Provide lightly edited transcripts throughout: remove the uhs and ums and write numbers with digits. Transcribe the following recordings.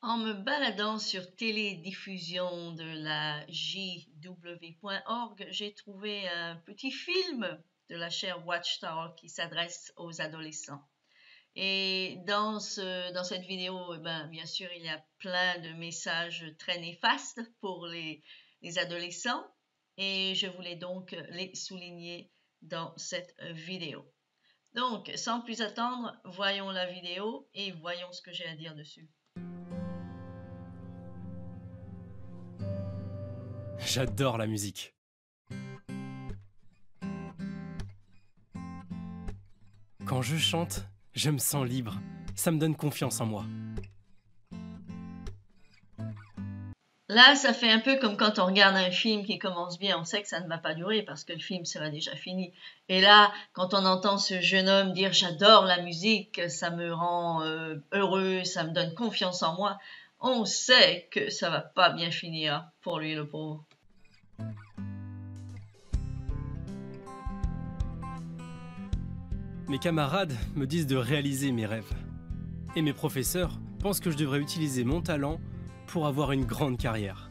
En me baladant sur télédiffusion de la JW.org, j'ai trouvé un petit film de la chaire Watchtower qui s'adresse aux adolescents. Et dans cette vidéo, bien sûr, il y a plein de messages très néfastes pour les adolescents et je voulais donc les souligner dans cette vidéo. Donc, sans plus attendre, voyons la vidéo et voyons ce que j'ai à dire dessus. J'adore la musique. Quand je chante, je me sens libre. Ça me donne confiance en moi. Là, ça fait un peu comme quand on regarde un film qui commence bien, on sait que ça ne va pas durer parce que le film sera déjà fini. Et là, quand on entend ce jeune homme dire « j'adore la musique, ça me rend heureux, ça me donne confiance en moi », on sait que ça va pas bien finir pour lui, le pauvre. Mes camarades me disent de réaliser mes rêves. Et mes professeurs pensent que je devrais utiliser mon talent pour avoir une grande carrière.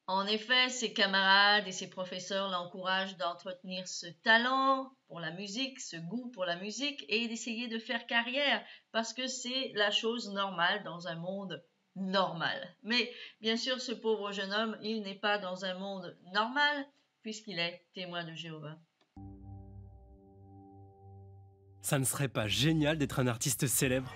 En effet, ses camarades et ses professeurs l'encouragent d'entretenir ce talent pour la musique, ce goût pour la musique et d'essayer de faire carrière parce que c'est la chose normale dans un monde normal. Mais bien sûr, ce pauvre jeune homme, il n'est pas dans un monde normal puisqu'il est témoin de Jéhovah. Ça ne serait pas génial d'être un artiste célèbre ?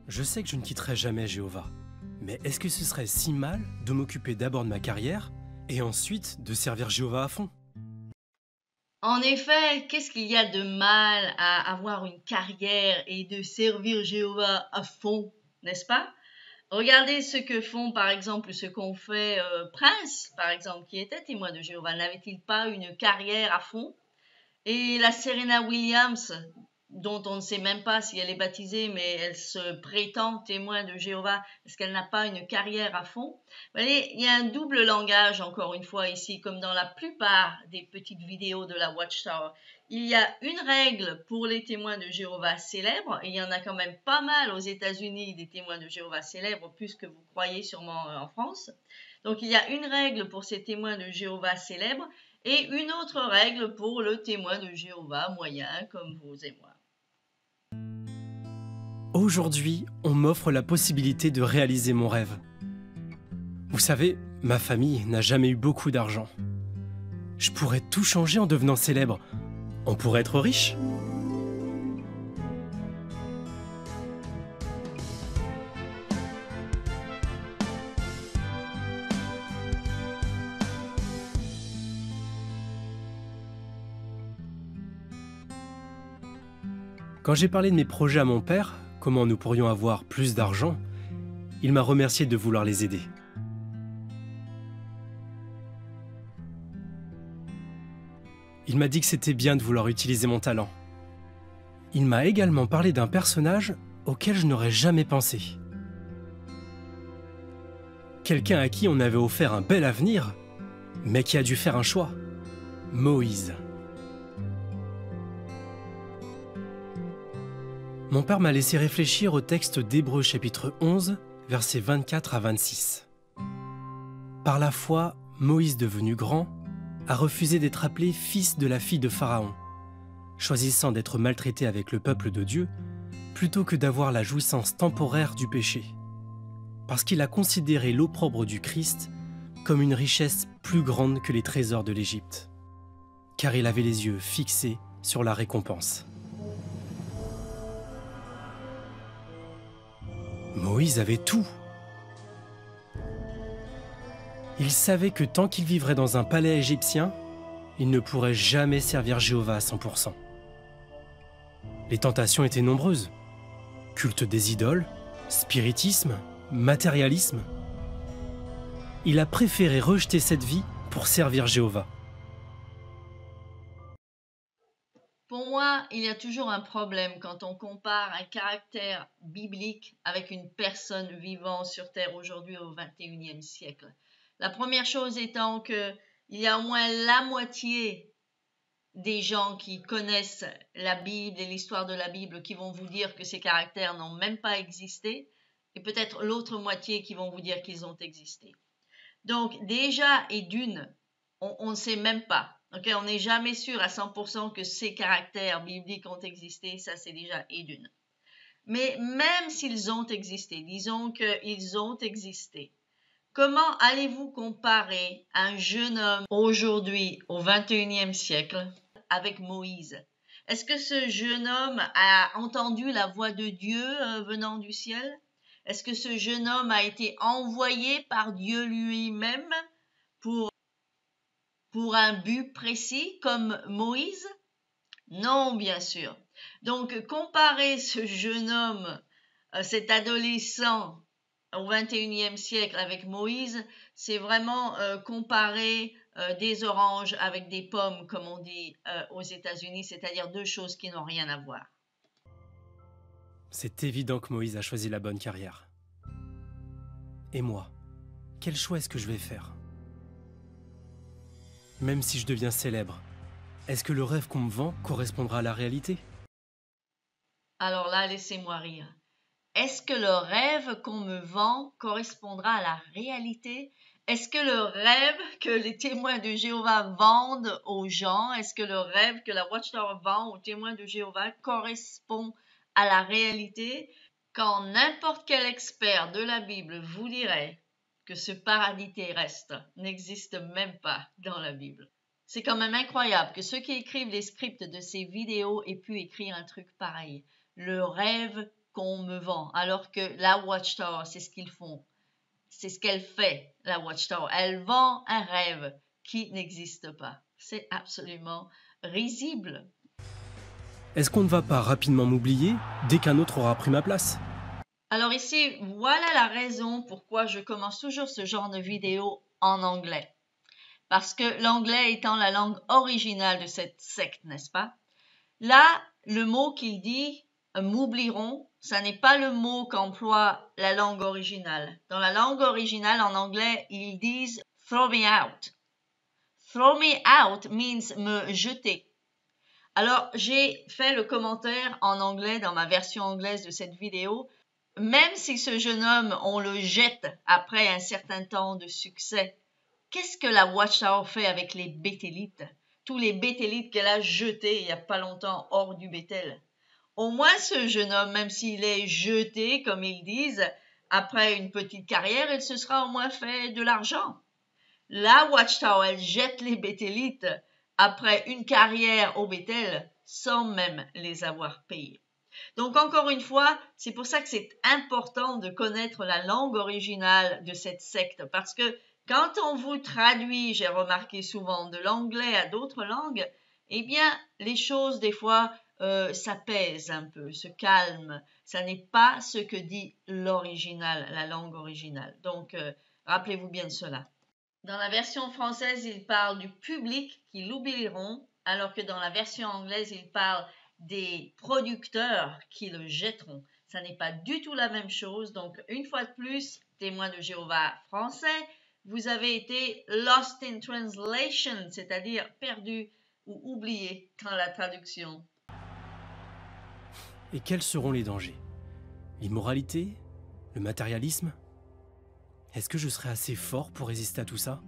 Je sais que je ne quitterai jamais Jéhovah, mais est-ce que ce serait si mal de m'occuper d'abord de ma carrière et ensuite de servir Jéhovah à fond ? En effet, qu'est-ce qu'il y a de mal à avoir une carrière et de servir Jéhovah à fond, n'est-ce pas? Regardez ce que font, par exemple, ce qu'ont fait Prince, par exemple, qui était témoin de Jéhovah. N'avait-il pas une carrière à fond? Et la Serena Williams, dont on ne sait même pas si elle est baptisée, mais elle se prétend témoin de Jéhovah, est-ce qu'elle n'a pas une carrière à fond? Vous voyez, il y a un double langage, encore une fois, ici, comme dans la plupart des petites vidéos de la Watchtower. Il y a une règle pour les témoins de Jéhovah célèbres, et il y en a quand même pas mal aux États-Unis des témoins de Jéhovah célèbres, plus que vous croyez sûrement en France. Donc il y a une règle pour ces témoins de Jéhovah célèbres, et une autre règle pour le témoin de Jéhovah moyen, comme vous et moi. Aujourd'hui, on m'offre la possibilité de réaliser mon rêve. Vous savez, ma famille n'a jamais eu beaucoup d'argent. Je pourrais tout changer en devenant célèbre. On pourrait être riche. Quand j'ai parlé de mes projets à mon père, comment nous pourrions avoir plus d'argent, il m'a remercié de vouloir les aider. Il m'a dit que c'était bien de vouloir utiliser mon talent. Il m'a également parlé d'un personnage auquel je n'aurais jamais pensé. Quelqu'un à qui on avait offert un bel avenir, mais qui a dû faire un choix. Moïse. Mon père m'a laissé réfléchir au texte d'Hébreux chapitre 11, versets 24 à 26. Par la foi, Moïse devenu grand, a refusé d'être appelé fils de la fille de Pharaon, choisissant d'être maltraité avec le peuple de Dieu, plutôt que d'avoir la jouissance temporaire du péché, parce qu'il a considéré l'opprobre du Christ comme une richesse plus grande que les trésors de l'Égypte, car il avait les yeux fixés sur la récompense. Moïse avait tout. Il savait que tant qu'il vivrait dans un palais égyptien, il ne pourrait jamais servir Jéhovah à 100%. Les tentations étaient nombreuses. Culte des idoles, spiritisme, matérialisme. Il a préféré rejeter cette vie pour servir Jéhovah. Pour moi, il y a toujours un problème quand on compare un caractère biblique avec une personne vivant sur Terre aujourd'hui au XXIe siècle. La première chose étant que il y a au moins la moitié des gens qui connaissent la Bible et l'histoire de la Bible qui vont vous dire que ces caractères n'ont même pas existé, et peut-être l'autre moitié qui vont vous dire qu'ils ont existé. Donc déjà et d'une, on ne sait même pas. Okay? On n'est jamais sûr à 100% que ces caractères bibliques ont existé, ça c'est déjà et d'une. Mais même s'ils ont existé, disons qu'ils ont existé, comment allez-vous comparer un jeune homme aujourd'hui au XXIe siècle avec Moïse? Est-ce que ce jeune homme a entendu la voix de Dieu venant du ciel? Est-ce que ce jeune homme a été envoyé par Dieu lui-même pour un but précis comme Moïse? Non, bien sûr. Donc, comparer ce jeune homme, cet adolescent au XXIe siècle avec Moïse, c'est vraiment comparer des oranges avec des pommes, comme on dit aux États-Unis, c'est-à-dire deux choses qui n'ont rien à voir. C'est évident que Moïse a choisi la bonne carrière. Et moi, quel choix est-ce que je vais faire? Même si je deviens célèbre, est-ce que le rêve qu'on me vend correspondra à la réalité? Alors là, laissez-moi rire. Est-ce que le rêve qu'on me vend correspondra à la réalité? Est-ce que le rêve que les témoins de Jéhovah vendent aux gens, est-ce que le rêve que la Watchtower vend aux témoins de Jéhovah correspond à la réalité? Quand n'importe quel expert de la Bible vous dirait que ce paradis terrestre n'existe même pas dans la Bible. C'est quand même incroyable que ceux qui écrivent les scripts de ces vidéos aient pu écrire un truc pareil. Le rêve qu'on me vend, alors que la Watchtower, c'est ce qu'ils font. C'est ce qu'elle fait, la Watchtower. Elle vend un rêve qui n'existe pas. C'est absolument risible. Est-ce qu'on ne va pas rapidement m'oublier dès qu'un autre aura pris ma place? Alors ici, voilà la raison pourquoi je commence toujours ce genre de vidéo en anglais. Parce que l'anglais étant la langue originale de cette secte, n'est-ce pas? Là, le mot qu'il dit, m'oublieront, ça n'est pas le mot qu'emploie la langue originale. Dans la langue originale, en anglais, ils disent « throw me out ». « Throw me out » means me jeter. Alors, j'ai fait le commentaire en anglais dans ma version anglaise de cette vidéo. Même si ce jeune homme, on le jette après un certain temps de succès, qu'est-ce que la Watchtower fait avec les Béthélites? Tous les Béthélites qu'elle a jetés il n'y a pas longtemps hors du Béthel. Au moins ce jeune homme, même s'il est jeté, comme ils disent, après une petite carrière, il se sera au moins fait de l'argent. La Watchtower, elle jette les Béthélites après une carrière au Béthel sans même les avoir payés. Donc encore une fois, c'est pour ça que c'est important de connaître la langue originale de cette secte, parce que quand on vous traduit, j'ai remarqué souvent, de l'anglais à d'autres langues, eh bien, les choses, des fois, s'apaisent un peu, se calment. Ça n'est pas ce que dit l'original, la langue originale. Donc, rappelez-vous bien de cela. Dans la version française, il parle du public qui l'oublieront, alors que dans la version anglaise, il parle des producteurs qui le jetteront. Ça n'est pas du tout la même chose. Donc, une fois de plus, témoins de Jéhovah français, vous avez été lost in translation, c'est-à-dire perdu ou oublié dans la traduction. Et quels seront les dangers? L'immoralité? Le matérialisme? Est-ce que je serai assez fort pour résister à tout ça?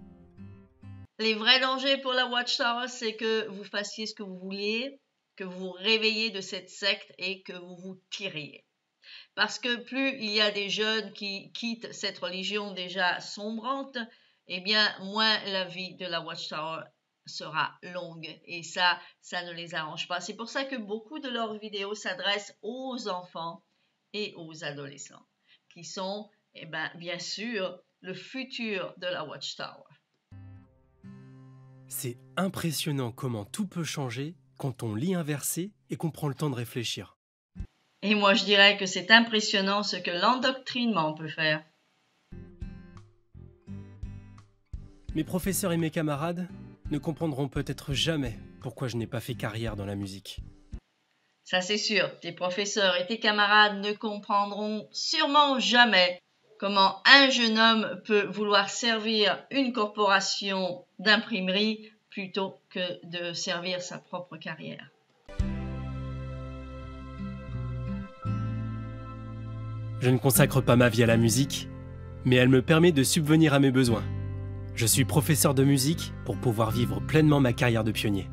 Les vrais dangers pour la Watchtower, c'est que vous fassiez ce que vous vouliez, que vous vous réveillez de cette secte et que vous vous tiriez. Parce que plus il y a des jeunes qui quittent cette religion déjà sombrante, eh bien, moins la vie de la Watchtower sera longue. Et ça ne les arrange pas. C'est pour ça que beaucoup de leurs vidéos s'adressent aux enfants et aux adolescents, qui sont, eh bien sûr, le futur de la Watchtower. C'est impressionnant comment tout peut changer quand on lit un verset et qu'on prend le temps de réfléchir. Et moi, je dirais que c'est impressionnant ce que l'endoctrinement peut faire. Mes professeurs et mes camarades ne comprendront peut-être jamais pourquoi je n'ai pas fait carrière dans la musique. Ça c'est sûr, tes professeurs et tes camarades ne comprendront sûrement jamais comment un jeune homme peut vouloir servir une corporation d'imprimerie plutôt que de servir sa propre carrière. Je ne consacre pas ma vie à la musique, mais elle me permet de subvenir à mes besoins. Je suis professeur de musique pour pouvoir vivre pleinement ma carrière de pionnier.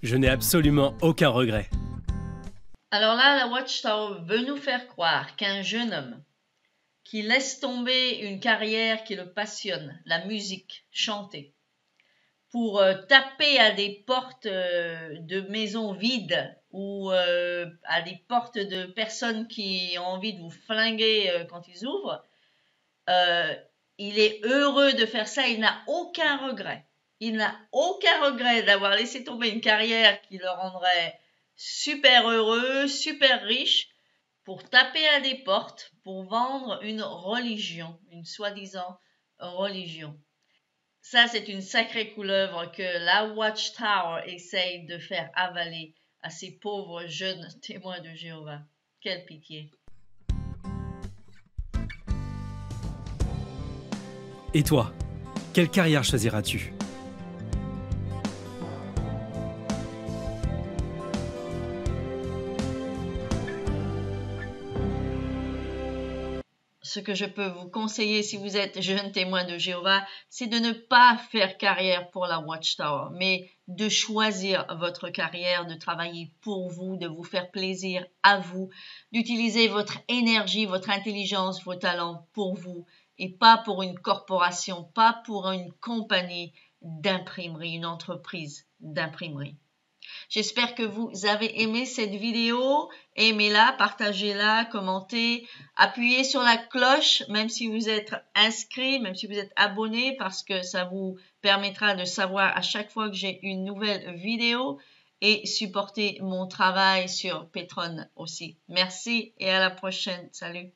Je n'ai absolument aucun regret. Alors là, la Watchtower veut nous faire croire qu'un jeune homme qui laisse tomber une carrière qui le passionne, la musique, chanter, pour taper à des portes de maisons vides ou à des portes de personnes qui ont envie de vous flinguer quand ils ouvrent, il est heureux de faire ça, il n'a aucun regret. Il n'a aucun regret d'avoir laissé tomber une carrière qui le rendrait super heureux, super riche, pour taper à des portes, pour vendre une religion, une soi-disant religion. Ça, c'est une sacrée couleuvre que la Watchtower essaye de faire avaler à ces pauvres jeunes témoins de Jéhovah. Quelle pitié! Et toi, quelle carrière choisiras-tu ? Ce que je peux vous conseiller si vous êtes jeune témoin de Jéhovah, c'est de ne pas faire carrière pour la Watchtower, mais de choisir votre carrière, de travailler pour vous, de vous faire plaisir à vous, d'utiliser votre énergie, votre intelligence, vos talents pour vous et pas pour une corporation, pas pour une compagnie d'imprimerie, une entreprise d'imprimerie. J'espère que vous avez aimé cette vidéo. Aimez-la, partagez-la, commentez, appuyez sur la cloche, même si vous êtes inscrit, même si vous êtes abonné, parce que ça vous permettra de savoir à chaque fois que j'ai une nouvelle vidéo et supporter mon travail sur Patreon aussi. Merci et à la prochaine. Salut!